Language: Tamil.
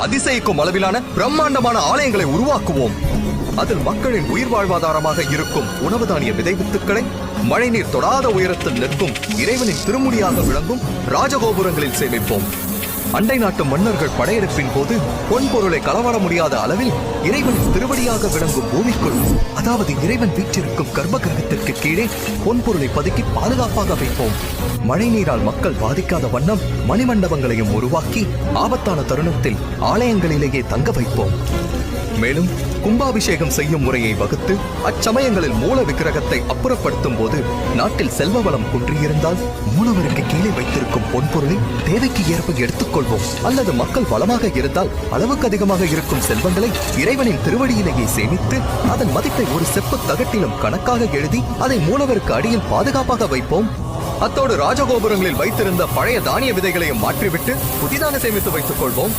அதிசயிக்கும் அளவிலான பிரம்மாண்டமான ஆலயங்களை உருவாக்குவோம். அதில் மக்களின் உயிர் வாழ்வாதாரமாக இருக்கும் உணவு தானிய விதை வித்துக்களை மழைநீர் தொடாத உயரத்தில் நிற்கும் இறைவனின் திருமுடியாக விளங்கும் ராஜகோபுரங்களில் சேமிப்போம். அண்டை நாட்டு மன்னர்கள் படையெடுப்பின் போது பொன் பொருளை களவாட முடியாத அளவில் இறைவனின் திருவடியாக விளங்கும் பூமிக்குள், அதாவது இறைவன் வீற்றிருக்கும் கர்ப்ப கிரகத்திற்கு கீழே பொன் பொருளை பதுக்கி பாதுகாப்பாக வைப்போம். மழை நீரால் மக்கள் பாதிக்காத வண்ணம் மணிமண்டபங்களையும் உருவாக்கி ஆபத்தான தருணத்தில் ஆலயங்களிலேயே தங்க வைப்போம். மேலும் கும்பாபிஷேகம் செய்யும் முறையை வகுத்து அச்சமயங்களில் மூல விக்கிரகத்தை அப்புறப்படுத்தும் போது நாட்டில் செல்வ வளம் குன்றியிருந்தால் மூலவருக்கு கீழே வைத்திருக்கும் பொன்பொருளை தேவைக்கு ஏற்ப எடுத்துக்கொள்வோம். அல்லது மக்கள் வளமாக இருந்தால் அளவுக்கு அதிகமாக இருக்கும் செல்வங்களை இறைவனின் திருவடியிலேயே சேமித்து அதன் மதிப்பை ஒரு செப்பு தகட்டிலும் கணக்காக எழுதி அதை மூலவருக்கு அடியில் பாதுகாப்பாக வைப்போம். அத்தோடு ராஜகோபுரங்களில் வைத்திருந்த பழைய தானிய விதைகளையும் மாற்றிவிட்டு புதிதாக சேமித்து வைத்துக் கொள்வோம்.